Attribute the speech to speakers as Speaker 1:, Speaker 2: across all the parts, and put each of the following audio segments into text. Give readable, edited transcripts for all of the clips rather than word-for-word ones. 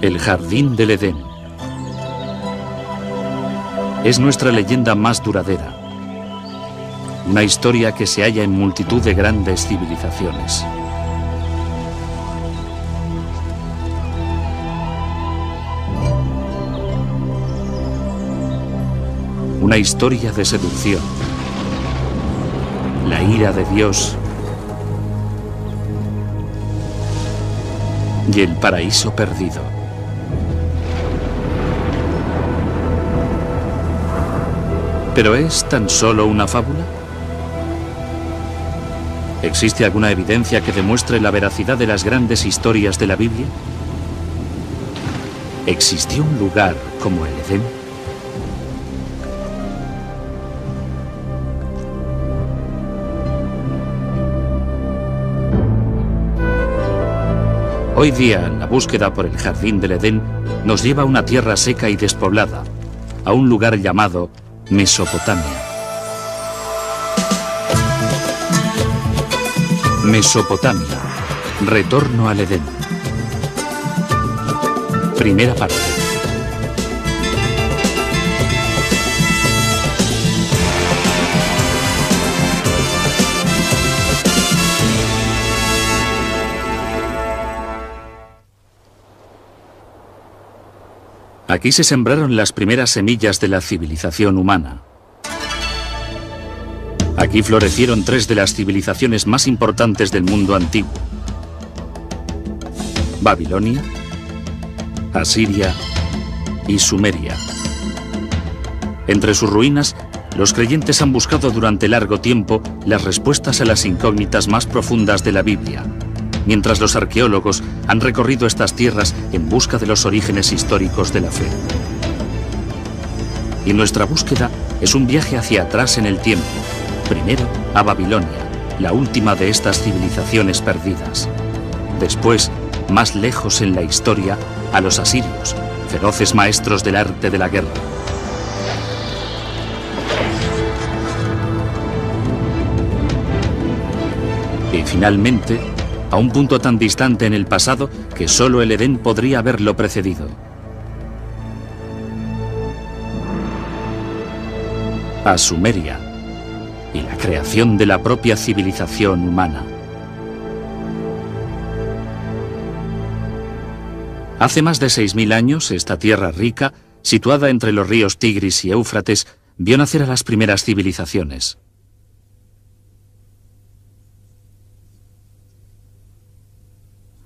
Speaker 1: El jardín del Edén. Es nuestra leyenda más duradera. Una historia que se halla en multitud de grandes civilizaciones. Una historia de seducción. La ira de Dios y el paraíso perdido. ¿Pero es tan solo una fábula? ¿Existe alguna evidencia que demuestre la veracidad de las grandes historias de la Biblia? ¿Existió un lugar como el Edén? Hoy día, la búsqueda por el jardín del Edén nos lleva a una tierra seca y despoblada, a un lugar llamado Mesopotamia. Mesopotamia, retorno al Edén. Primera parte. Aquí se sembraron las primeras semillas de la civilización humana. Aquí florecieron tres de las civilizaciones más importantes del mundo antiguo: Babilonia, Asiria y Sumeria. Entre sus ruinas, los creyentes han buscado durante largo tiempo las respuestas a las incógnitas más profundas de la Biblia, mientras los arqueólogos han recorrido estas tierras en busca de los orígenes históricos de la fe. Y nuestra búsqueda es un viaje hacia atrás en el tiempo, primero a Babilonia, la última de estas civilizaciones perdidas. Después, más lejos en la historia, a los asirios, feroces maestros del arte de la guerra. Y finalmente, a un punto tan distante en el pasado que solo el Edén podría haberlo precedido. A Sumeria y la creación de la propia civilización humana. Hace más de 6000 años, esta tierra rica, situada entre los ríos Tigris y Éufrates, vio nacer a las primeras civilizaciones.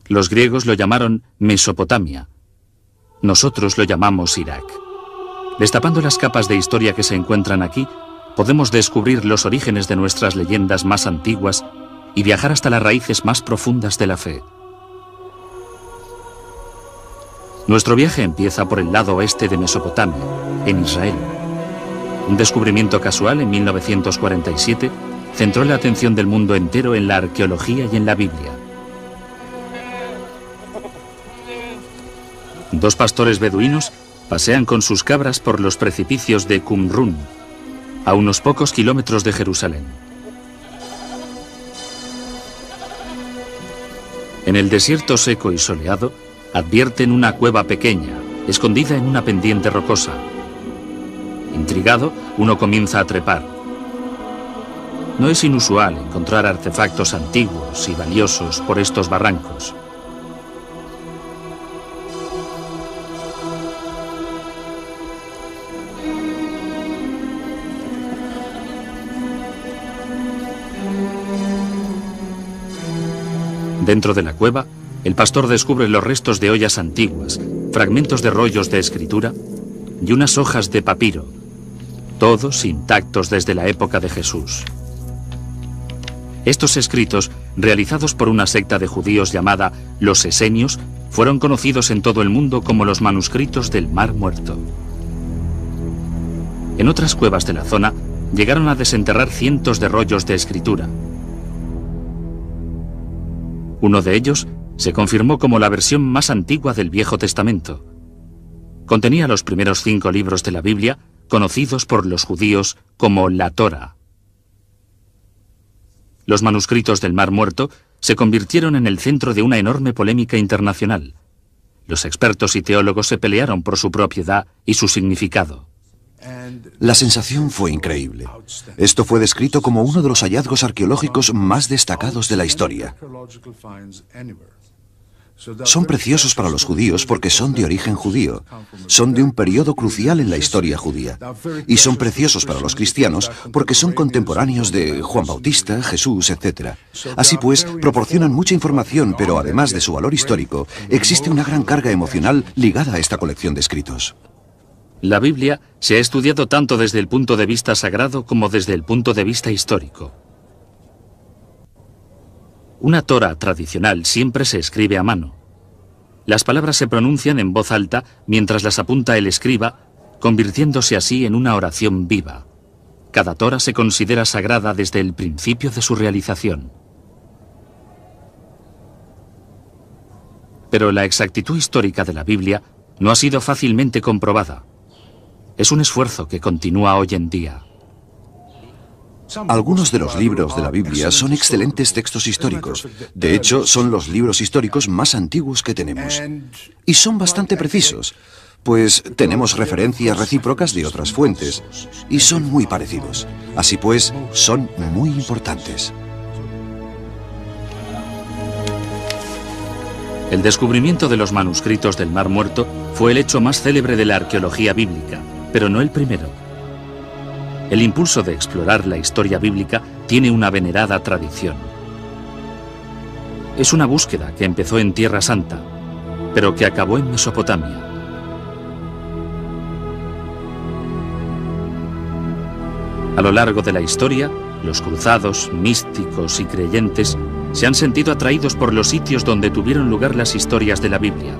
Speaker 1: Los griegos lo llamaron Mesopotamia. Nosotros lo llamamos Irak. Destapando las capas de historia que se encuentran aquí, podemos descubrir los orígenes de nuestras leyendas más antiguas y viajar hasta las raíces más profundas de la fe. Nuestro viaje empieza por el lado oeste de Mesopotamia, en Israel. Un descubrimiento casual en 1947 centró la atención del mundo entero en la arqueología y en la Biblia. Dos pastores beduinos pasean con sus cabras por los precipicios de Qumrún, a unos pocos kilómetros de Jerusalén. En el desierto seco y soleado, advierten una cueva pequeña, escondida en una pendiente rocosa. Intrigado, uno comienza a trepar. No es inusual encontrar artefactos antiguos y valiosos por estos barrancos. Dentro de la cueva, el pastor descubre los restos de ollas antiguas, fragmentos de rollos de escritura y unas hojas de papiro, todos intactos desde la época de Jesús. Estos escritos, realizados por una secta de judíos llamada los Esenios, fueron conocidos en todo el mundo como los manuscritos del Mar Muerto. En otras cuevas de la zona, llegaron a desenterrar cientos de rollos de escritura. Uno de ellos se confirmó como la versión más antigua del Viejo Testamento. Contenía los primeros 5 libros de la Biblia, conocidos por los judíos como la Torá. Los manuscritos del Mar Muerto se convirtieron en el centro de una enorme polémica internacional. Los expertos y teólogos se pelearon por su propiedad y su significado.
Speaker 2: La sensación fue increíble. Esto fue descrito como uno de los hallazgos arqueológicos más destacados de la historia. Son preciosos para los judíos porque son de origen judío. Son de un periodo crucial en la historia judía. Y son preciosos para los cristianos porque son contemporáneos de Juan Bautista, Jesús, etc. Así pues, proporcionan mucha información, pero además de su valor histórico, existe una gran carga emocional ligada a esta colección de escritos.
Speaker 1: La Biblia se ha estudiado tanto desde el punto de vista sagrado como desde el punto de vista histórico. Una Torá tradicional siempre se escribe a mano. Las palabras se pronuncian en voz alta mientras las apunta el escriba, convirtiéndose así en una oración viva. Cada Torá se considera sagrada desde el principio de su realización. Pero la exactitud histórica de la Biblia no ha sido fácilmente comprobada. Es un esfuerzo que continúa hoy en día.
Speaker 2: Algunos de los libros de la Biblia son excelentes textos históricos. De hecho, son los libros históricos más antiguos que tenemos. Y son bastante precisos, pues tenemos referencias recíprocas de otras fuentes, y son muy parecidos. Así pues, son muy importantes.
Speaker 1: El descubrimiento de los manuscritos del Mar Muerto fue el hecho más célebre de la arqueología bíblica, pero no el primero. El impulso de explorar la historia bíblica tiene una venerada tradición. Es una búsqueda que empezó en Tierra Santa, pero que acabó en Mesopotamia. A lo largo de la historia, los cruzados, místicos y creyentes se han sentido atraídos por los sitios donde tuvieron lugar las historias de la Biblia.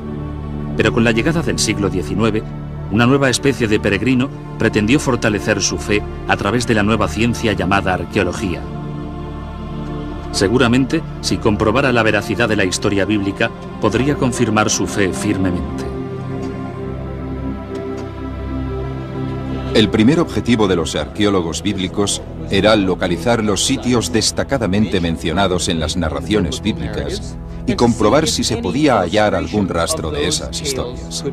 Speaker 1: Pero con la llegada del siglo XIX, una nueva especie de peregrino pretendió fortalecer su fe a través de la nueva ciencia llamada arqueología. Seguramente, si comprobara la veracidad de la historia bíblica, podría confirmar su fe firmemente.
Speaker 3: El primer objetivo de los arqueólogos bíblicos era localizar los sitios destacadamente mencionados en las narraciones bíblicas y comprobar si se podía hallar algún rastro de esas historias.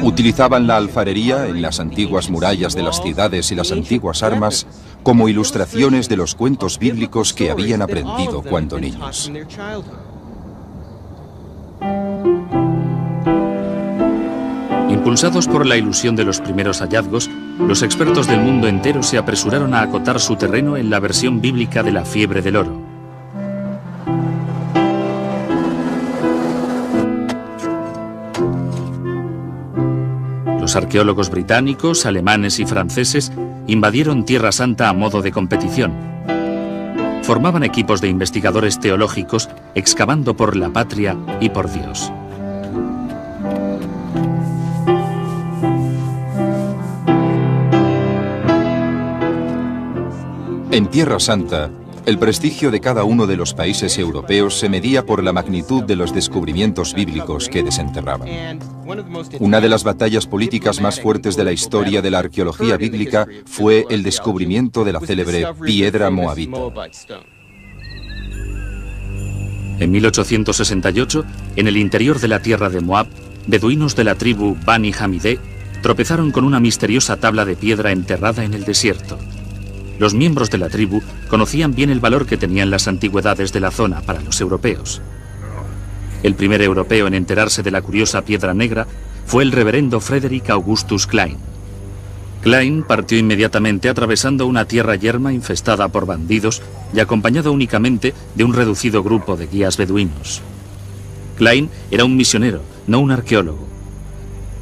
Speaker 3: Utilizaban la alfarería en las antiguas murallas de las ciudades y las antiguas armas como ilustraciones de los cuentos bíblicos que habían aprendido cuando niños.
Speaker 1: Impulsados por la ilusión de los primeros hallazgos, los expertos del mundo entero se apresuraron a acotar su terreno en la versión bíblica de la fiebre del oro. Los arqueólogos británicos, alemanes y franceses invadieron Tierra Santa a modo de competición. Formaban equipos de investigadores teológicos excavando por la patria y por Dios.
Speaker 3: En Tierra Santa, el prestigio de cada uno de los países europeos se medía por la magnitud de los descubrimientos bíblicos que desenterraban. Una de las batallas políticas más fuertes de la historia de la arqueología bíblica fue el descubrimiento de la célebre piedra moabita.
Speaker 1: En 1868, en el interior de la tierra de Moab, beduinos de la tribu Bani Hamidé tropezaron con una misteriosa tabla de piedra enterrada en el desierto. Los miembros de la tribu conocían bien el valor que tenían las antigüedades de la zona para los europeos. El primer europeo en enterarse de la curiosa piedra negra fue el reverendo Frederick Augustus Klein. Klein partió inmediatamente atravesando una tierra yerma infestada por bandidos y acompañado únicamente de un reducido grupo de guías beduinos. Klein era un misionero, no un arqueólogo.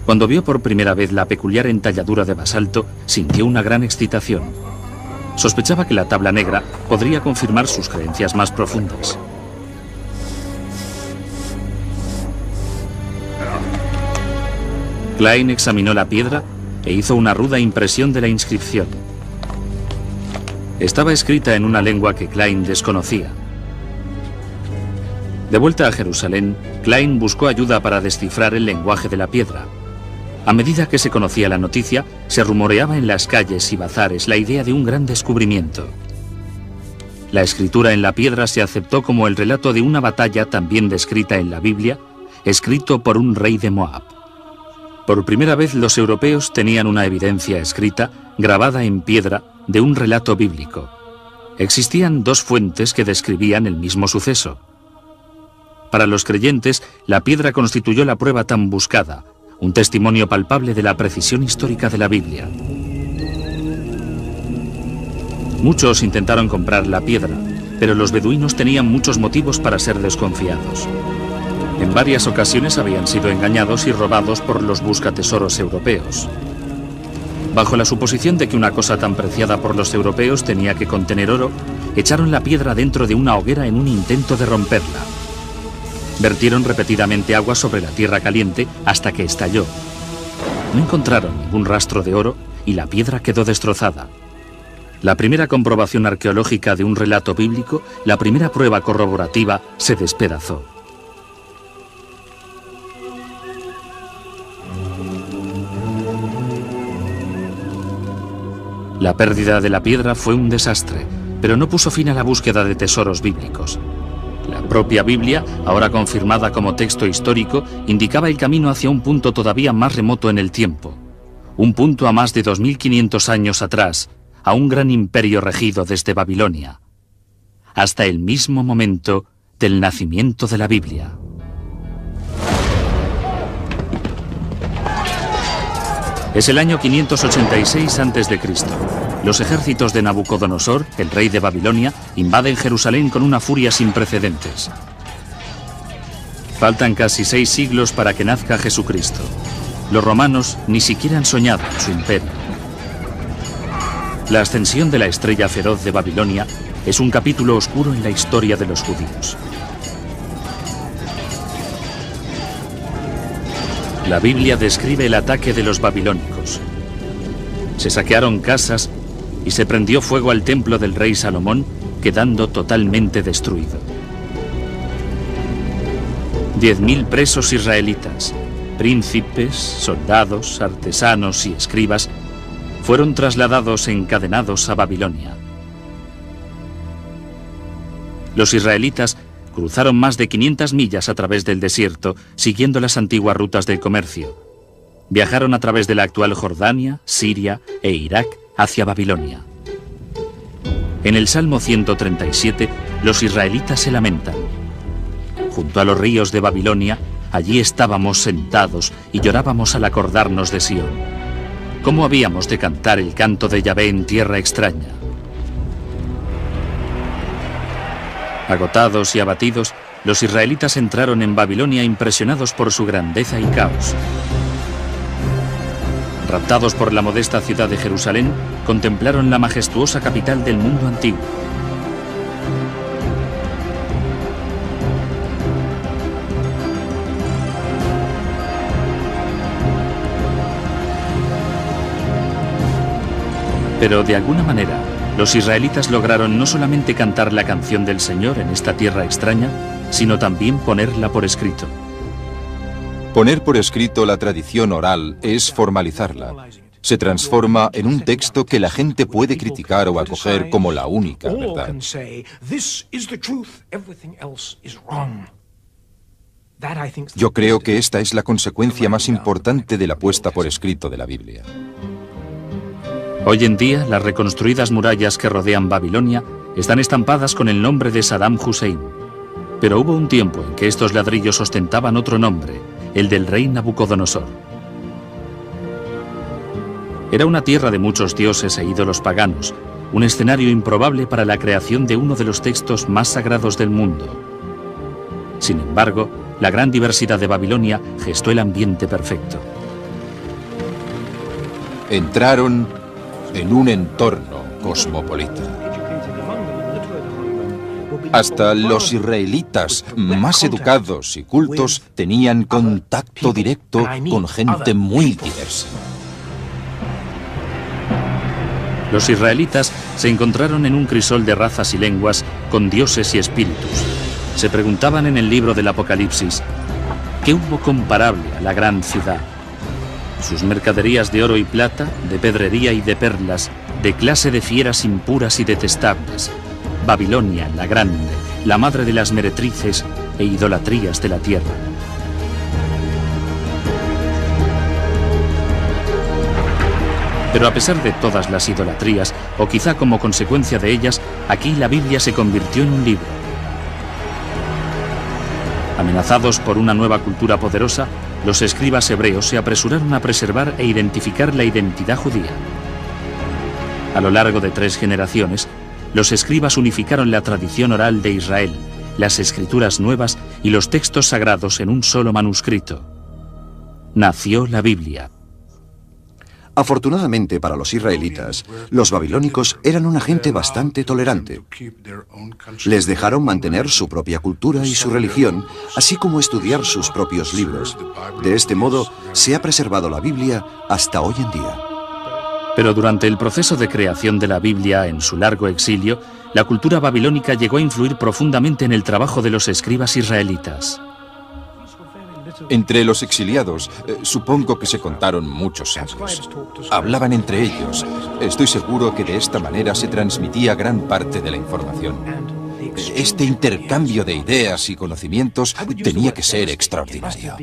Speaker 1: Cuando vio por primera vez la peculiar entalladura de basalto, sintió una gran excitación. Sospechaba que la tabla negra podría confirmar sus creencias más profundas. Klein examinó la piedra e hizo una ruda impresión de la inscripción. Estaba escrita en una lengua que Klein desconocía. De vuelta a Jerusalén, Klein buscó ayuda para descifrar el lenguaje de la piedra. A medida que se conocía la noticia, se rumoreaba en las calles y bazares la idea de un gran descubrimiento. La escritura en la piedra se aceptó como el relato de una batalla también descrita en la Biblia escrito por un rey de Moab. Por primera vez los europeos tenían una evidencia escrita, grabada en piedra, de un relato bíblico. Existían dos fuentes que describían el mismo suceso. Para los creyentes, la piedra constituyó la prueba tan buscada, un testimonio palpable de la precisión histórica de la Biblia. Muchos intentaron comprar la piedra, pero los beduinos tenían muchos motivos para ser desconfiados. En varias ocasiones habían sido engañados y robados por los buscatesoros europeos. Bajo la suposición de que una cosa tan preciada por los europeos tenía que contener oro, echaron la piedra dentro de una hoguera en un intento de romperla. Vertieron repetidamente agua sobre la tierra caliente hasta que estalló. No encontraron ningún rastro de oro y la piedra quedó destrozada. La primera comprobación arqueológica de un relato bíblico, la primera prueba corroborativa, se despedazó. La pérdida de la piedra fue un desastre, pero no puso fin a la búsqueda de tesoros bíblicos. La propia Biblia, ahora confirmada como texto histórico, indicaba el camino hacia un punto todavía más remoto en el tiempo. Un punto a más de 2500 años atrás, a un gran imperio regido desde Babilonia, hasta el mismo momento del nacimiento de la Biblia. Es el año 586 a.C. Los ejércitos de Nabucodonosor, el rey de Babilonia, invaden Jerusalén con una furia sin precedentes. Faltan casi 6 siglos para que nazca Jesucristo. Los romanos ni siquiera han soñado en su imperio. La ascensión de la estrella feroz de Babilonia es un capítulo oscuro en la historia de los judíos. La Biblia describe el ataque de los babilónicos. Se saquearon casas y se prendió fuego al templo del rey Salomón, quedando totalmente destruido. 10.000 presos israelitas, príncipes, soldados, artesanos y escribas, fueron trasladados encadenados a Babilonia. Los israelitas cruzaron más de 500 millas a través del desierto, siguiendo las antiguas rutas del comercio. Viajaron a través de la actual Jordania, Siria e Irak hacia Babilonia. En el Salmo 137, los israelitas se lamentan. Junto a los ríos de Babilonia, allí estábamos sentados y llorábamos al acordarnos de Sión. ¿Cómo habíamos de cantar el canto de Yahvé en tierra extraña? Agotados y abatidos, los israelitas entraron en Babilonia impresionados por su grandeza y caos. Raptados por la modesta ciudad de Jerusalén, contemplaron la majestuosa capital del mundo antiguo. Pero de alguna manera, los israelitas lograron no solamente cantar la canción del Señor en esta tierra extraña, sino también ponerla por escrito.
Speaker 3: Poner por escrito la tradición oral es formalizarla. Se transforma en un texto que la gente puede criticar o acoger como la única verdad. Yo creo que esta es la consecuencia más importante de la puesta por escrito de la Biblia.
Speaker 1: Hoy en día, las reconstruidas murallas que rodean Babilonia están estampadas con el nombre de Saddam Hussein. Pero hubo un tiempo en que estos ladrillos ostentaban otro nombre, el del rey Nabucodonosor. Era una tierra de muchos dioses e ídolos paganos, un escenario improbable para la creación de uno de los textos más sagrados del mundo. Sin embargo, la gran diversidad de Babilonia gestó el ambiente perfecto.
Speaker 3: Entraron en un entorno cosmopolita. Hasta los israelitas más educados y cultos tenían contacto directo con gente muy diversa.
Speaker 1: Los israelitas se encontraron en un crisol de razas y lenguas con dioses y espíritus. Se preguntaban en el libro del Apocalipsis, ¿qué hubo comparable a la gran ciudad? Sus mercaderías de oro y plata, de pedrería y de perlas, de clase de fieras impuras y detestables. Babilonia, la grande, la madre de las meretrices e idolatrías de la tierra. Pero a pesar de todas las idolatrías, o quizá como consecuencia de ellas, aquí la Biblia se convirtió en un libro. Amenazados por una nueva cultura poderosa, los escribas hebreos se apresuraron a preservar e identificar la identidad judía. A lo largo de 3 generaciones, los escribas unificaron la tradición oral de Israel, las escrituras nuevas y los textos sagrados en un solo manuscrito. Nació la Biblia.
Speaker 2: Afortunadamente para los israelitas, los babilónicos eran una gente bastante tolerante. Les dejaron mantener su propia cultura y su religión, así como estudiar sus propios libros. De este modo, se ha preservado la Biblia hasta hoy en día.
Speaker 1: Pero durante el proceso de creación de la Biblia en su largo exilio, la cultura babilónica llegó a influir profundamente en el trabajo de los escribas israelitas.
Speaker 3: Entre los exiliados, supongo que se contaron muchos sabios. Hablaban entre ellos. Estoy seguro que de esta manera se transmitía gran parte de la información. Este intercambio de ideas y conocimientos tenía que ser extraordinario.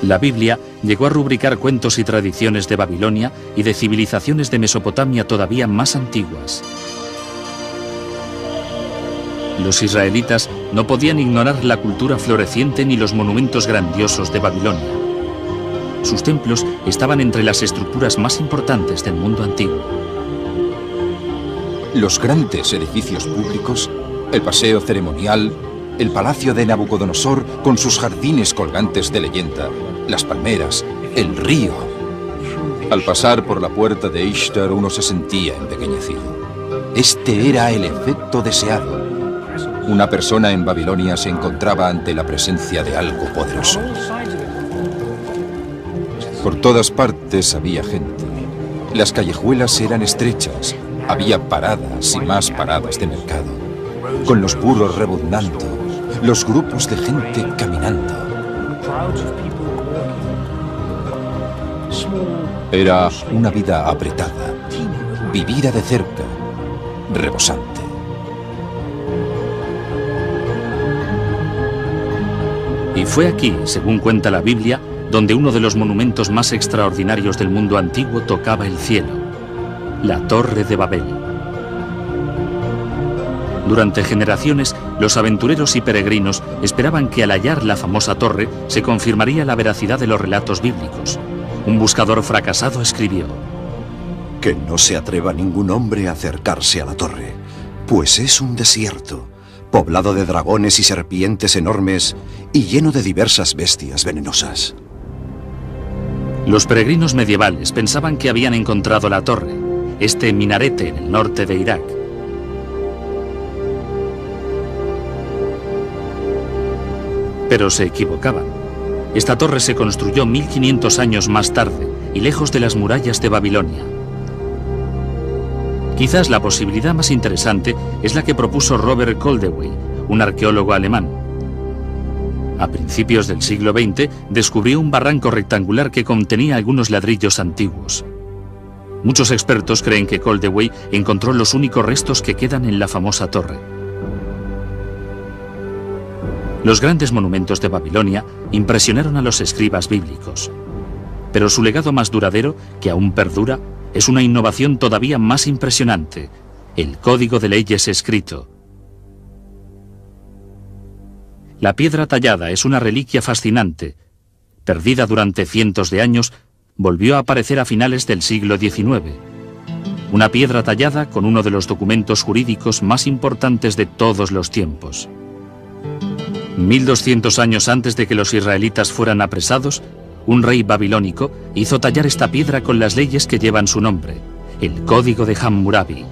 Speaker 1: La Biblia llegó a rubricar cuentos y tradiciones de Babilonia y de civilizaciones de Mesopotamia todavía más antiguas. Los israelitas no podían ignorar la cultura floreciente ni los monumentos grandiosos de Babilonia. Sus templos estaban entre las estructuras más importantes del mundo antiguo.
Speaker 3: Los grandes edificios públicos, el paseo ceremonial, el palacio de Nabucodonosor con sus jardines colgantes de leyenda, las palmeras, el río. Al pasar por la puerta de Ishtar uno se sentía empequeñecido. Este era el efecto deseado. Una persona en Babilonia se encontraba ante la presencia de algo poderoso. Por todas partes había gente. Las callejuelas eran estrechas. Había paradas y más paradas de mercado, con los burros rebuznando, los grupos de gente caminando. Era una vida apretada, vivida de cerca, rebosante.
Speaker 1: Y fue aquí, según cuenta la Biblia, donde uno de los monumentos más extraordinarios del mundo antiguo tocaba el cielo, la Torre de Babel. Durante generaciones, los aventureros y peregrinos esperaban que al hallar la famosa torre se confirmaría la veracidad de los relatos bíblicos. Un buscador fracasado escribió:
Speaker 2: Que no se atreva ningún hombre a acercarse a la torre, pues es un desierto, poblado de dragones y serpientes enormes y lleno de diversas bestias venenosas.
Speaker 1: Los peregrinos medievales pensaban que habían encontrado la torre, este minarete en el norte de Irak. Pero se equivocaban. Esta torre se construyó 1500 años más tarde y lejos de las murallas de Babilonia. Quizás la posibilidad más interesante es la que propuso Robert Koldewey, un arqueólogo alemán. A principios del siglo XX descubrió un barranco rectangular que contenía algunos ladrillos antiguos. Muchos expertos creen que Koldewey encontró los únicos restos que quedan en la famosa torre. Los grandes monumentos de Babilonia impresionaron a los escribas bíblicos, pero su legado más duradero, que aún perdura, es una innovación todavía más impresionante: el Código de Leyes escrito. La piedra tallada es una reliquia fascinante. Perdida durante cientos de años, volvió a aparecer a finales del siglo XIX. Una piedra tallada con uno de los documentos jurídicos más importantes de todos los tiempos. 1200 años antes de que los israelitas fueran apresados, un rey babilónico hizo tallar esta piedra con las leyes que llevan su nombre, el Código de Hammurabi.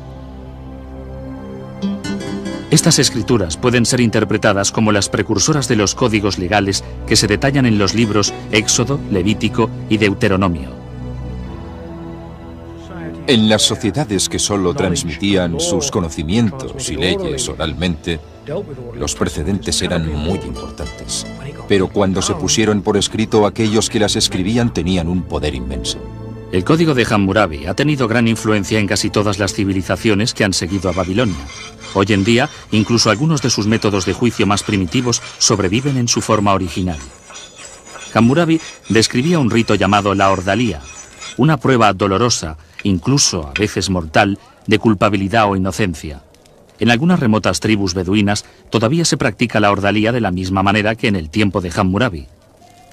Speaker 1: Estas escrituras pueden ser interpretadas como las precursoras de los códigos legales que se detallan en los libros Éxodo, Levítico y Deuteronomio.
Speaker 3: En las sociedades que solo transmitían sus conocimientos y leyes oralmente, los precedentes eran muy importantes. Pero cuando se pusieron por escrito, aquellos que las escribían tenían un poder inmenso.
Speaker 1: El Código de Hammurabi ha tenido gran influencia en casi todas las civilizaciones que han seguido a Babilonia. Hoy en día, incluso algunos de sus métodos de juicio más primitivos sobreviven en su forma original. Hammurabi describía un rito llamado la ordalía, una prueba dolorosa, incluso a veces mortal, de culpabilidad o inocencia. En algunas remotas tribus beduinas todavía se practica la ordalía de la misma manera que en el tiempo de Hammurabi.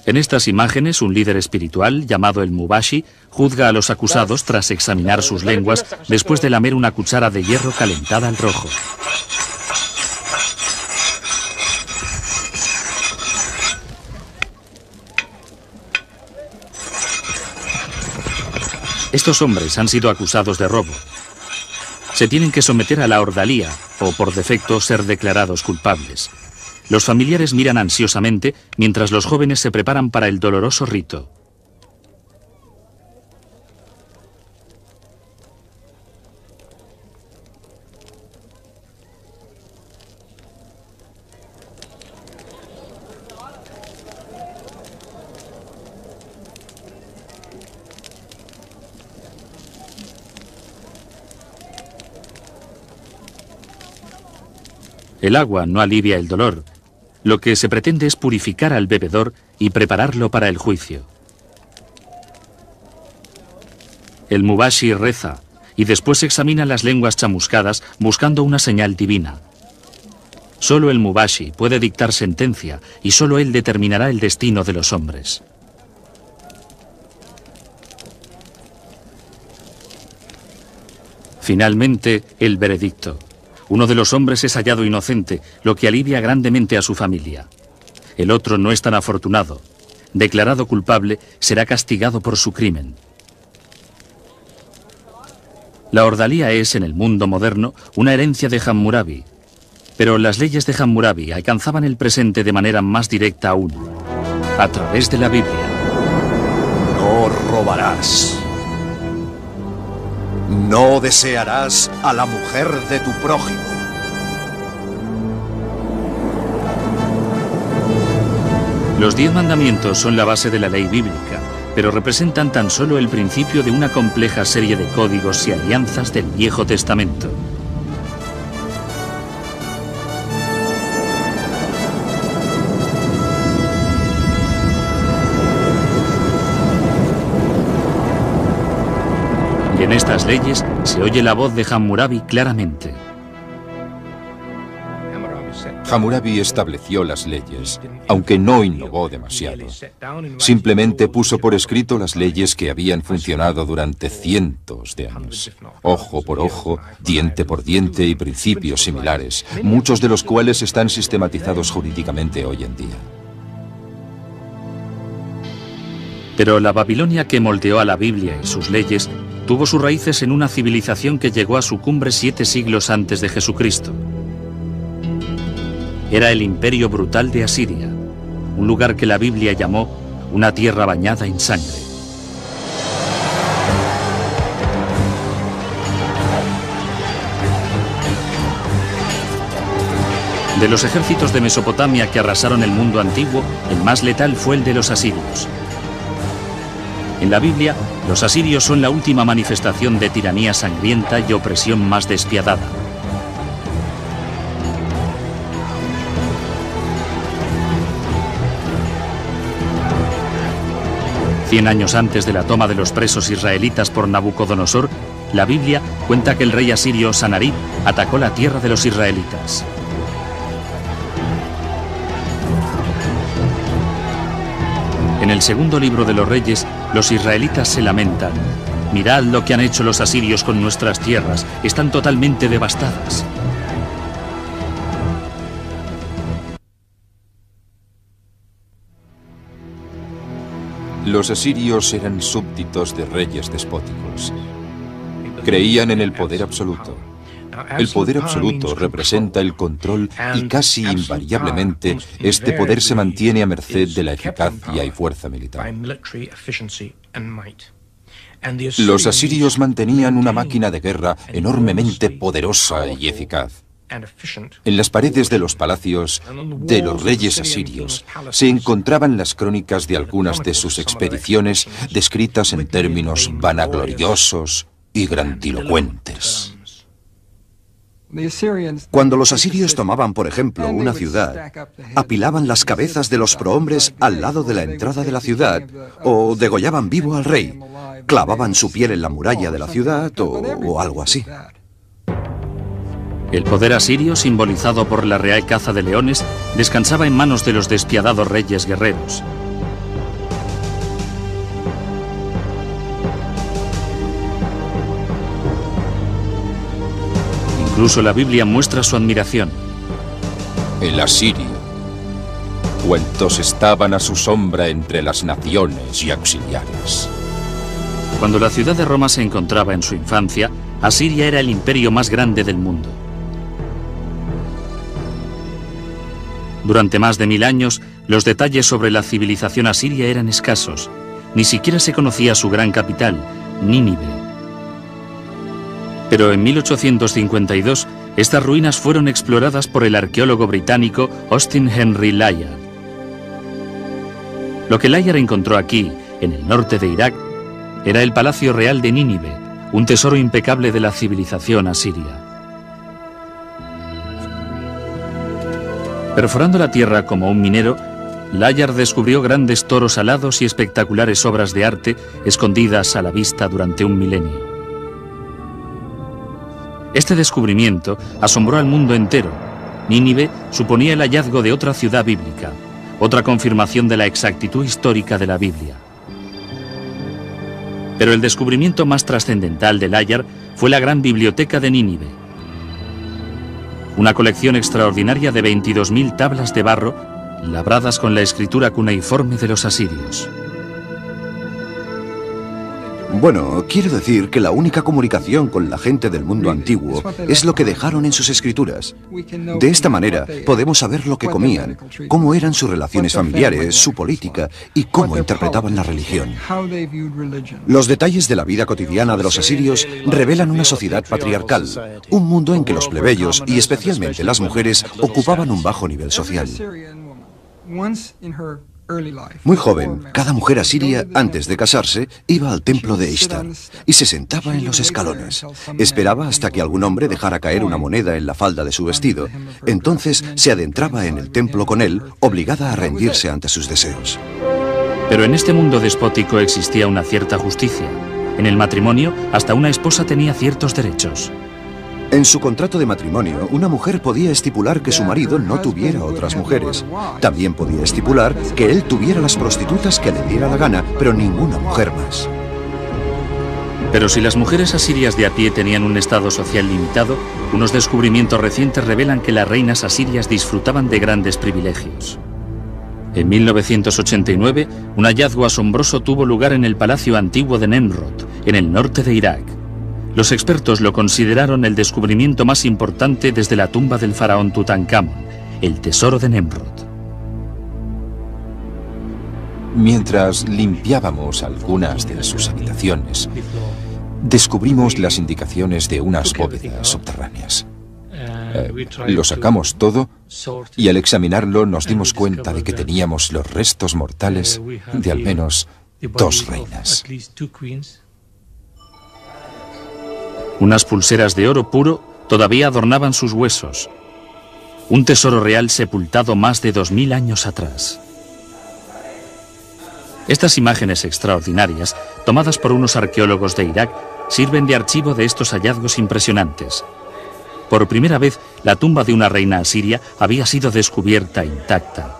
Speaker 1: En estas imágenes, un líder espiritual, llamado el Mubashi, juzga a los acusados tras examinar sus lenguas después de lamer una cuchara de hierro calentada al rojo. Estos hombres han sido acusados de robo. Se tienen que someter a la ordalía o, por defecto, ser declarados culpables. Los familiares miran ansiosamente mientras los jóvenes se preparan para el doloroso rito. El agua no alivia el dolor. Lo que se pretende es purificar al bebedor y prepararlo para el juicio. El Mubashi reza y después examina las lenguas chamuscadas buscando una señal divina. Solo el Mubashi puede dictar sentencia y solo él determinará el destino de los hombres. Finalmente, el veredicto. Uno de los hombres es hallado inocente, lo que alivia grandemente a su familia. El otro no es tan afortunado. Declarado culpable, será castigado por su crimen. La ordalía es, en el mundo moderno, una herencia de Hammurabi. Pero las leyes de Hammurabi alcanzaban el presente de manera más directa aún, a través de la Biblia.
Speaker 2: No robarás. No desearás a la mujer de tu prójimo.
Speaker 1: Los 10 mandamientos son la base de la ley bíblica, pero representan tan solo el principio de una compleja serie de códigos y alianzas del Viejo Testamento. Y en estas leyes se oye la voz de Hammurabi claramente.
Speaker 3: Hammurabi estableció las leyes, aunque no innovó demasiado. Simplemente puso por escrito las leyes que habían funcionado durante cientos de años. Ojo por ojo, diente por diente y principios similares, muchos de los cuales están sistematizados jurídicamente hoy en día.
Speaker 1: Pero la Babilonia que moldeó a la Biblia y sus leyes tuvo sus raíces en una civilización que llegó a su cumbre 7 siglos antes de Jesucristo. Era el imperio brutal de Asiria, un lugar que la Biblia llamó una tierra bañada en sangre. De los ejércitos de Mesopotamia que arrasaron el mundo antiguo, el más letal fue el de los asirios. En la Biblia, los asirios son la última manifestación de tiranía sangrienta y opresión más despiadada. Cien años antes de la toma de los presos israelitas por Nabucodonosor, la Biblia cuenta que el rey asirio Sanarib atacó la tierra de los israelitas. En el segundo libro de los Reyes, los israelitas se lamentan. Mirad lo que han hecho los asirios con nuestras tierras, están totalmente devastadas.
Speaker 3: Los asirios eran súbditos de reyes despóticos. Creían en el poder absoluto. El poder absoluto representa el control y casi invariablemente este poder se mantiene a merced de la eficacia y fuerza militar. Los asirios mantenían una máquina de guerra enormemente poderosa y eficaz. En las paredes de los palacios de los reyes asirios se encontraban las crónicas de algunas de sus expediciones descritas en términos vanagloriosos y grandilocuentes.
Speaker 2: Cuando los asirios tomaban, por ejemplo, una ciudad, apilaban las cabezas de los prohombres al lado de la entrada de la ciudad o degollaban vivo al rey, clavaban su piel en la muralla de la ciudad o algo así.
Speaker 1: El poder asirio, simbolizado por la real caza de leones, descansaba en manos de los despiadados reyes guerreros. Incluso la Biblia muestra su admiración.
Speaker 3: El asirio. Cuantos estaban a su sombra entre las naciones y auxiliares.
Speaker 1: Cuando la ciudad de Roma se encontraba en su infancia, Asiria era el imperio más grande del mundo. Durante más de 1000 años, los detalles sobre la civilización asiria eran escasos. Ni siquiera se conocía su gran capital, Nínive. Pero en 1852, estas ruinas fueron exploradas por el arqueólogo británico Austin Henry Layard. Lo que Layard encontró aquí, en el norte de Irak, era el Palacio Real de Nínive, un tesoro impecable de la civilización asiria. Perforando la tierra como un minero, Layard descubrió grandes toros alados y espectaculares obras de arte escondidas a la vista durante un milenio. Este descubrimiento asombró al mundo entero. Nínive suponía el hallazgo de otra ciudad bíblica, otra confirmación de la exactitud histórica de la Biblia. Pero el descubrimiento más trascendental de Layard fue la gran biblioteca de Nínive. Una colección extraordinaria de 22.000 tablas de barro, labradas con la escritura cuneiforme de los asirios.
Speaker 2: Bueno, quiero decir que la única comunicación con la gente del mundo antiguo es lo que dejaron en sus escrituras. De esta manera podemos saber lo que comían, cómo eran sus relaciones familiares, su política y cómo interpretaban la religión. Los detalles de la vida cotidiana de los asirios revelan una sociedad patriarcal, un mundo en que los plebeyos y especialmente las mujeres ocupaban un bajo nivel social. Muy joven, cada mujer asiria, antes de casarse, iba al templo de Ishtar y se sentaba en los escalones. Esperaba hasta que algún hombre dejara caer una moneda en la falda de su vestido. Entonces se adentraba en el templo con él, obligada a rendirse ante sus deseos.
Speaker 1: Pero en este mundo despótico existía una cierta justicia. En el matrimonio, hasta una esposa tenía ciertos derechos.
Speaker 2: En su contrato de matrimonio, una mujer podía estipular que su marido no tuviera otras mujeres. También podía estipular que él tuviera las prostitutas que le diera la gana, pero ninguna mujer más.
Speaker 1: Pero si las mujeres asirias de a pie tenían un estado social limitado, unos descubrimientos recientes revelan que las reinas asirias disfrutaban de grandes privilegios. En 1989, un hallazgo asombroso tuvo lugar en el palacio antiguo de Nemrod, en el norte de Irak. Los expertos lo consideraron el descubrimiento más importante desde la tumba del faraón Tutankamón, el tesoro de Nemrod.
Speaker 3: Mientras limpiábamos algunas de sus habitaciones, descubrimos las indicaciones de unas bóvedas subterráneas. Lo sacamos todo y al examinarlo nos dimos cuenta de que teníamos los restos mortales de al menos 2 reinas.
Speaker 1: Unas pulseras de oro puro todavía adornaban sus huesos. Un tesoro real sepultado más de 2000 años atrás. Estas imágenes extraordinarias, tomadas por unos arqueólogos de Irak, sirven de archivo de estos hallazgos impresionantes. Por primera vez, la tumba de una reina asiria había sido descubierta intacta.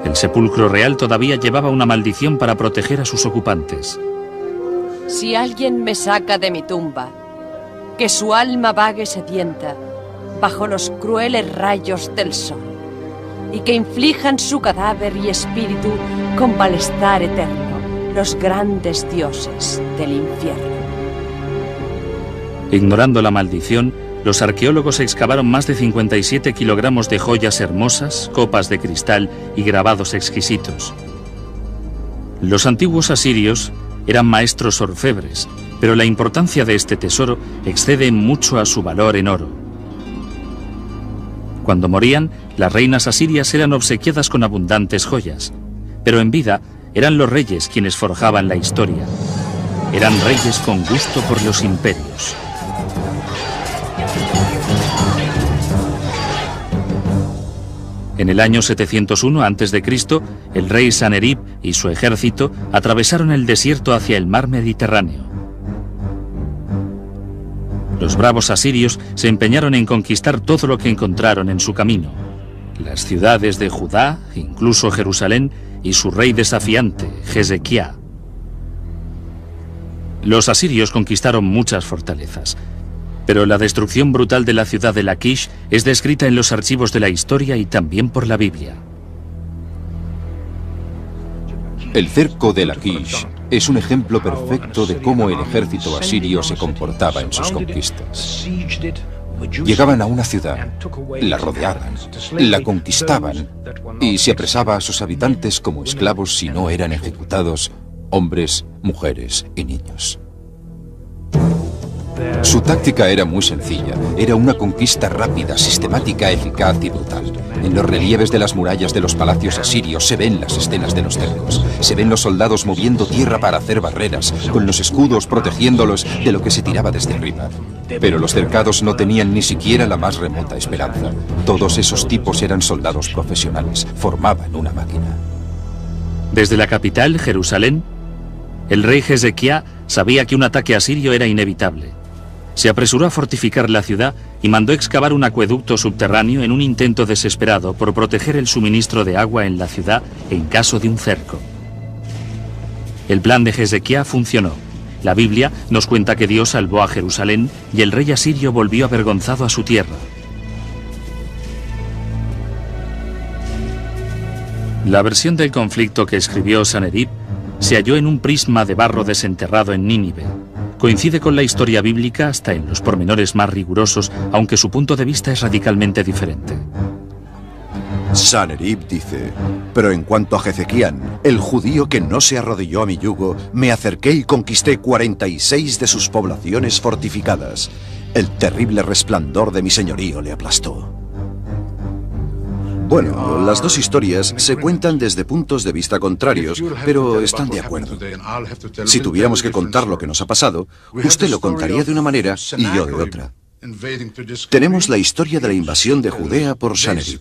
Speaker 1: El sepulcro real todavía llevaba una maldición para proteger a sus ocupantes.
Speaker 4: Si alguien me saca de mi tumba, que su alma vague sedienta bajo los crueles rayos del sol, y que inflijan su cadáver y espíritu con malestar eterno los grandes dioses del infierno.
Speaker 1: Ignorando la maldición, los arqueólogos excavaron más de 57 kilogramos de joyas hermosas, copas de cristal y grabados exquisitos. Los antiguos asirios eran maestros orfebres, pero la importancia de este tesoro excede mucho a su valor en oro. Cuando morían, las reinas asirias eran obsequiadas con abundantes joyas, pero en vida eran los reyes quienes forjaban la historia. Eran reyes con gusto por los imperios. En el año 701 a.C., el rey Sanerib y su ejército atravesaron el desierto hacia el mar Mediterráneo. Los bravos asirios se empeñaron en conquistar todo lo que encontraron en su camino: las ciudades de Judá, incluso Jerusalén, y su rey desafiante, Hezequía. Los asirios conquistaron muchas fortalezas, pero la destrucción brutal de la ciudad de Laquish es descrita en los archivos de la historia y también por la Biblia.
Speaker 3: El cerco de Laquish es un ejemplo perfecto de cómo el ejército asirio se comportaba en sus conquistas. Llegaban a una ciudad, la rodeaban, la conquistaban y se apresaba a sus habitantes como esclavos si no eran ejecutados, hombres, mujeres y niños. Su táctica era muy sencilla, era una conquista rápida, sistemática, eficaz y brutal. En los relieves de las murallas de los palacios asirios se ven las escenas de los cercos. Se ven los soldados moviendo tierra para hacer barreras, con los escudos protegiéndolos de lo que se tiraba desde arriba. Pero los cercados no tenían ni siquiera la más remota esperanza. Todos esos tipos eran soldados profesionales, formaban una máquina.
Speaker 1: Desde la capital, Jerusalén, el rey Hezequía sabía que un ataque asirio era inevitable. Se apresuró a fortificar la ciudad y mandó excavar un acueducto subterráneo en un intento desesperado por proteger el suministro de agua en la ciudad en caso de un cerco. El plan de Hezequía funcionó. La Biblia nos cuenta que Dios salvó a Jerusalén y el rey asirio volvió avergonzado a su tierra. La versión del conflicto que escribió Sanerib se halló en un prisma de barro desenterrado en Nínive. Coincide con la historia bíblica hasta en los pormenores más rigurosos, aunque su punto de vista es radicalmente diferente.
Speaker 2: Sanerib dice: pero en cuanto a Hezequían, el judío que no se arrodilló a mi yugo, me acerqué y conquisté 46 de sus poblaciones fortificadas. El terrible resplandor de mi señorío le aplastó. Bueno, las dos historias se cuentan desde puntos de vista contrarios, pero están de acuerdo. Si tuviéramos que contar lo que nos ha pasado, usted lo contaría de una manera y yo de otra. Tenemos la historia de la invasión de Judea por Sanerib.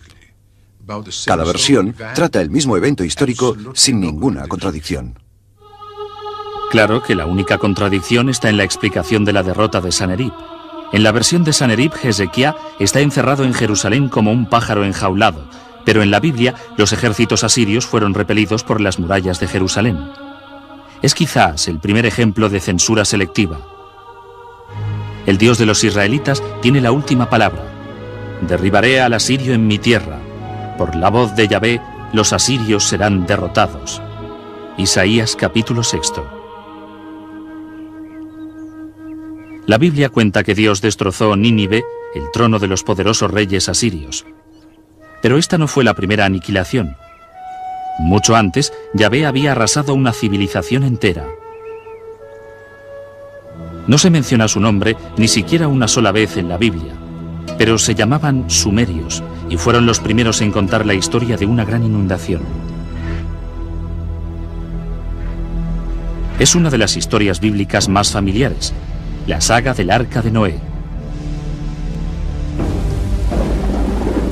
Speaker 2: Cada versión trata el mismo evento histórico sin ninguna contradicción.
Speaker 1: Claro que la única contradicción está en la explicación de la derrota de Sanerib. En la versión de Sanerib, Hezequía está encerrado en Jerusalén como un pájaro enjaulado, pero en la Biblia los ejércitos asirios fueron repelidos por las murallas de Jerusalén. Es quizás el primer ejemplo de censura selectiva. El Dios de los israelitas tiene la última palabra: derribaré al asirio en mi tierra. Por la voz de Yahvé, los asirios serán derrotados. Isaías capítulo 6. La Biblia cuenta que Dios destrozó Nínive, el trono de los poderosos reyes asirios. Pero esta no fue la primera aniquilación. Mucho antes, Yahvé había arrasado una civilización entera. No se menciona su nombre ni siquiera una sola vez en la Biblia, pero se llamaban sumerios y fueron los primeros en contar la historia de una gran inundación. Es una de las historias bíblicas más familiares, la saga del Arca de Noé.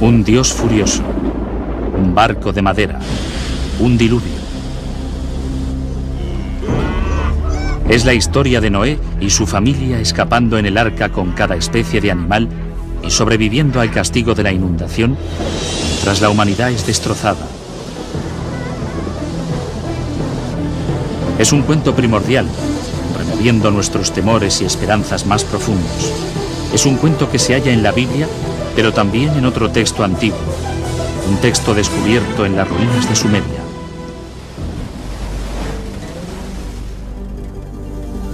Speaker 1: Un Dios furioso, un barco de madera, un diluvio. Es la historia de Noé y su familia escapando en el arca con cada especie de animal y sobreviviendo al castigo de la inundación mientras la humanidad es destrozada. Es un cuento primordial, removiendo nuestros temores y esperanzas más profundos. Es un cuento que se halla en la Biblia, pero también en otro texto antiguo, un texto descubierto en las ruinas de Sumeria.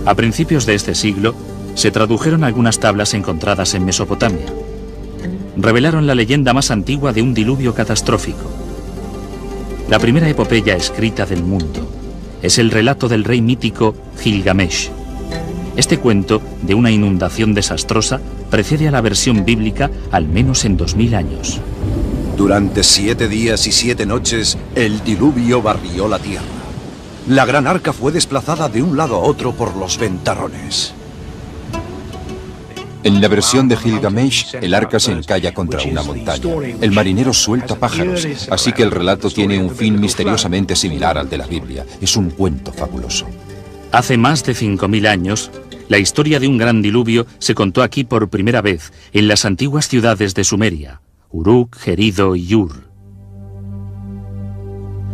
Speaker 1: A principios de este siglo, se tradujeron algunas tablas encontradas en Mesopotamia. Revelaron la leyenda más antigua de un diluvio catastrófico. La primera epopeya escrita del mundo es el relato del rey mítico Gilgamesh. Este cuento de una inundación desastrosa precede a la versión bíblica al menos en 2000 años.
Speaker 2: Durante 7 días y 7 noches, el diluvio barrió la tierra. La gran arca fue desplazada de un lado a otro por los ventarrones.
Speaker 3: En la versión de Gilgamesh, el arca se encalla contra una montaña. El marinero suelta pájaros, así que el relato tiene un fin misteriosamente similar al de la Biblia. Es un cuento fabuloso.
Speaker 1: Hace más de 5000 años, la historia de un gran diluvio se contó aquí por primera vez en las antiguas ciudades de Sumeria, Uruk, Gerido y Ur.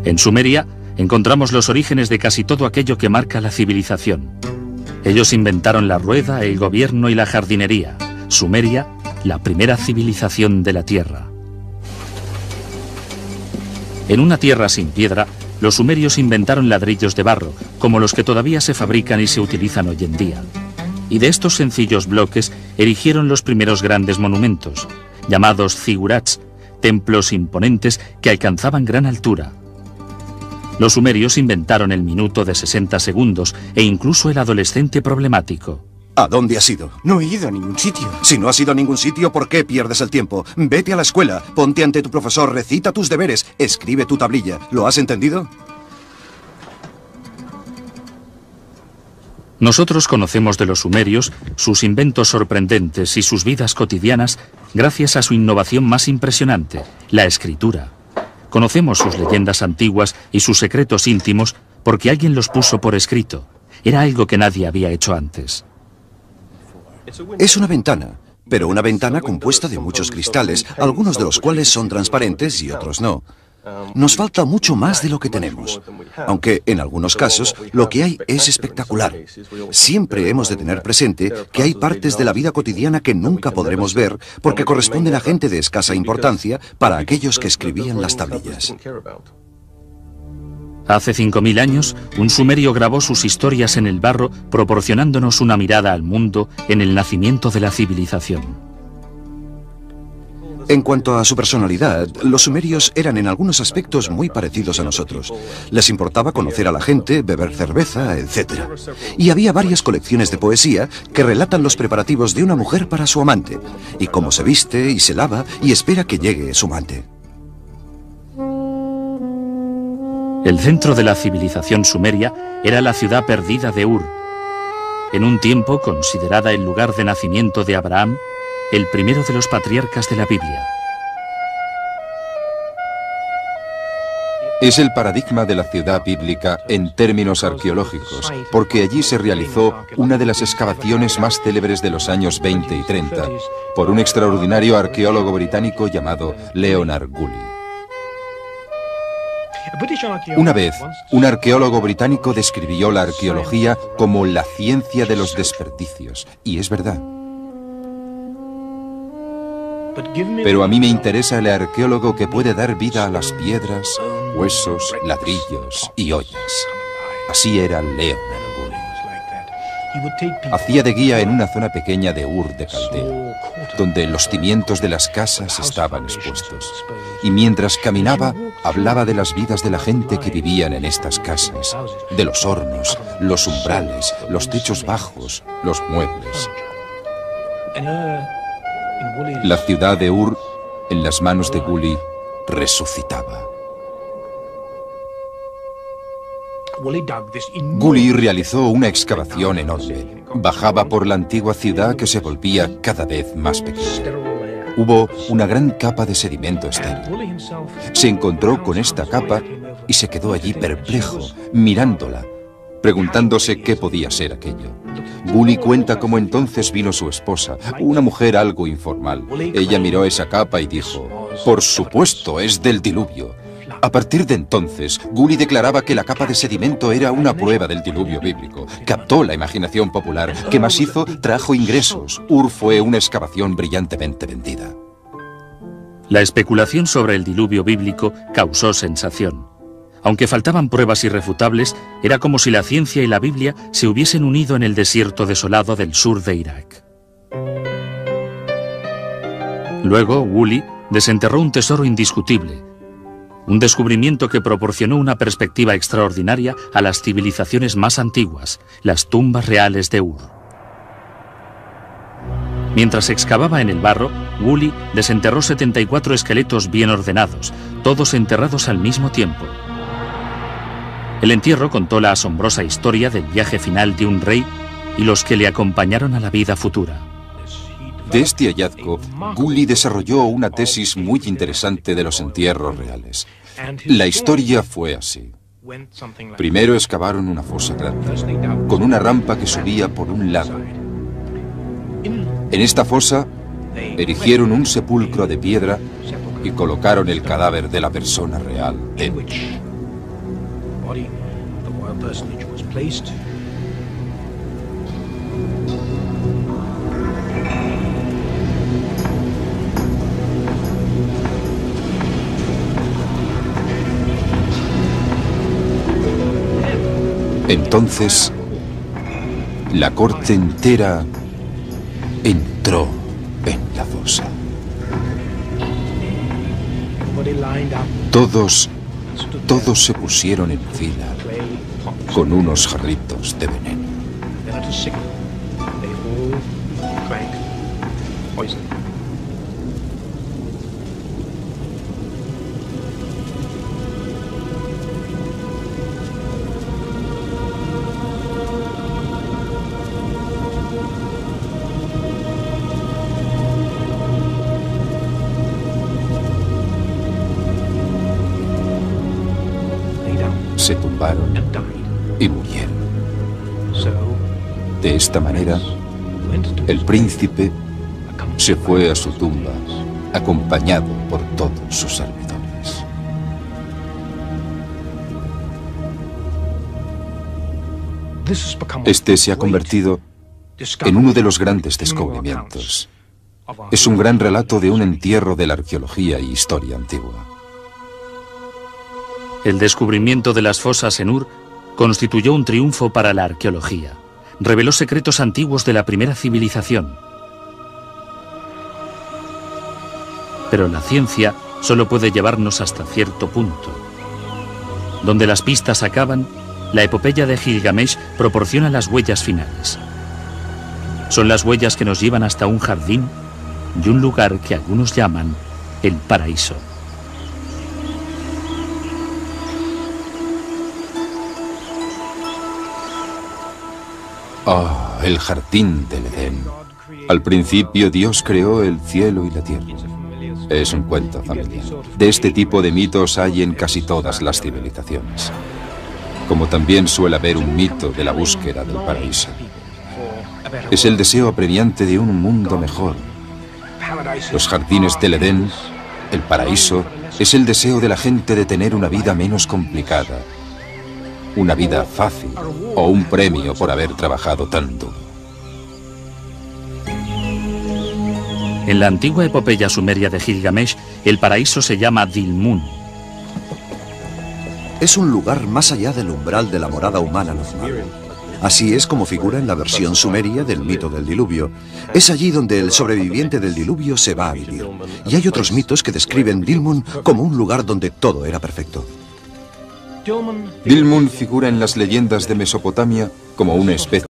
Speaker 1: En Sumeria encontramos los orígenes de casi todo aquello que marca la civilización. Ellos inventaron la rueda, el gobierno y la jardinería. Sumeria, la primera civilización de la Tierra. En una tierra sin piedra, los sumerios inventaron ladrillos de barro, como los que todavía se fabrican y se utilizan hoy en día. Y de estos sencillos bloques erigieron los primeros grandes monumentos, llamados zigurats, templos imponentes que alcanzaban gran altura. Los sumerios inventaron el minuto de 60 segundos e incluso el adolescente problemático.
Speaker 2: ¿A dónde has ido?
Speaker 5: No he ido a ningún sitio.
Speaker 2: Si no has ido a ningún sitio, ¿por qué pierdes el tiempo? Vete a la escuela, ponte ante tu profesor, recita tus deberes, escribe tu tablilla. ¿Lo has entendido?
Speaker 1: Nosotros conocemos de los sumerios sus inventos sorprendentes y sus vidas cotidianas gracias a su innovación más impresionante, la escritura. Conocemos sus leyendas antiguas y sus secretos íntimos porque alguien los puso por escrito. Era algo que nadie había hecho antes.
Speaker 2: Es una ventana, pero una ventana compuesta de muchos cristales, algunos de los cuales son transparentes y otros no. Nos falta mucho más de lo que tenemos, aunque en algunos casos lo que hay es espectacular. Siempre hemos de tener presente que hay partes de la vida cotidiana que nunca podremos ver porque corresponden a gente de escasa importancia para aquellos que escribían las tablillas.
Speaker 1: Hace 5000 años, un sumerio grabó sus historias en el barro, proporcionándonos una mirada al mundo en el nacimiento de la civilización.
Speaker 2: En cuanto a su personalidad, los sumerios eran en algunos aspectos muy parecidos a nosotros. Les importaba conocer a la gente, beber cerveza, etc. Y había varias colecciones de poesía que relatan los preparativos de una mujer para su amante, y cómo se viste y se lava y espera que llegue su amante.
Speaker 1: El centro de la civilización sumeria era la ciudad perdida de Ur, en un tiempo considerada el lugar de nacimiento de Abraham, el primero de los patriarcas de la Biblia.
Speaker 3: Es el paradigma de la ciudad bíblica en términos arqueológicos, porque allí se realizó una de las excavaciones más célebres de los años 20 y 30 por un extraordinario arqueólogo británico llamado Leonard Woolley. Una vez, un arqueólogo británico describió la arqueología como la ciencia de los desperdicios, y es verdad. Pero a mí me interesa el arqueólogo que puede dar vida a las piedras, huesos, ladrillos y ollas. Así era Leonard Woolley. Hacía de guía en una zona pequeña de Ur de Caldea, donde los cimientos de las casas estaban expuestos. Y mientras caminaba, hablaba de las vidas de la gente que vivían en estas casas, de los hornos, los umbrales, los techos bajos, los muebles. La ciudad de Ur, en las manos de Woolley, resucitaba. Woolley realizó una excavación enorme. Bajaba por la antigua ciudad que se volvía cada vez más pequeña. Hubo una gran capa de sedimento estéril. Se encontró con esta capa y se quedó allí perplejo, mirándola, preguntándose qué podía ser aquello. Woolley cuenta cómo entonces vino su esposa, una mujer algo informal. Ella miró esa capa y dijo: «Por supuesto, es del diluvio». A partir de entonces, Woolley declaraba que la capa de sedimento era una prueba del diluvio bíblico. Captó la imaginación popular. ¿Qué más hizo? Trajo ingresos. Ur fue una excavación brillantemente vendida.
Speaker 1: La especulación sobre el diluvio bíblico causó sensación. Aunque faltaban pruebas irrefutables, era como si la ciencia y la Biblia se hubiesen unido en el desierto desolado del sur de Irak. Luego, Woolley desenterró un tesoro indiscutible, un descubrimiento que proporcionó una perspectiva extraordinaria a las civilizaciones más antiguas, las tumbas reales de Ur. Mientras excavaba en el barro, Woolley desenterró 74 esqueletos bien ordenados, todos enterrados al mismo tiempo. El entierro contó la asombrosa historia del viaje final de un rey y los que le acompañaron a la vida futura.
Speaker 3: De este hallazgo, Gully desarrolló una tesis muy interesante de los entierros reales. La historia fue así. Primero excavaron una fosa grande, con una rampa que subía por un lado. En esta fosa, erigieron un sepulcro de piedra y colocaron el cadáver de la persona real dentro. Entonces, la corte entera entró en la fosa. Todos se pusieron en fila con unos jarritos de veneno. Se tumbaron y murieron. De esta manera, el príncipe se fue a su tumba, acompañado por todos sus servidores. Este se ha convertido en uno de los grandes descubrimientos. Es un gran relato de un entierro de la arqueología y historia antigua.
Speaker 1: El descubrimiento de las fosas en Ur constituyó un triunfo para la arqueología. Reveló secretos antiguos de la primera civilización. Pero la ciencia solo puede llevarnos hasta cierto punto. Donde las pistas acaban, la epopeya de Gilgamesh proporciona las huellas finales. Son las huellas que nos llevan hasta un jardín y un lugar que algunos llaman el paraíso.
Speaker 3: Ah, el jardín del Edén. Al principio Dios creó el cielo y la tierra. Es un cuento familiar. De este tipo de mitos hay en casi todas las civilizaciones. Como también suele haber un mito de la búsqueda del paraíso. Es el deseo apremiante de un mundo mejor. Los jardines del Edén, el paraíso, es el deseo de la gente de tener una vida menos complicada. Una vida fácil o un premio por haber trabajado tan duro.
Speaker 1: En la antigua epopeya sumeria de Gilgamesh, el paraíso se llama Dilmun.
Speaker 2: Es un lugar más allá del umbral de la morada humana normal. Así es como figura en la versión sumeria del mito del diluvio. Es allí donde el sobreviviente del diluvio se va a vivir. Y hay otros mitos que describen Dilmun como un lugar donde todo era perfecto.
Speaker 3: Dilmun figura en las leyendas de Mesopotamia como una especie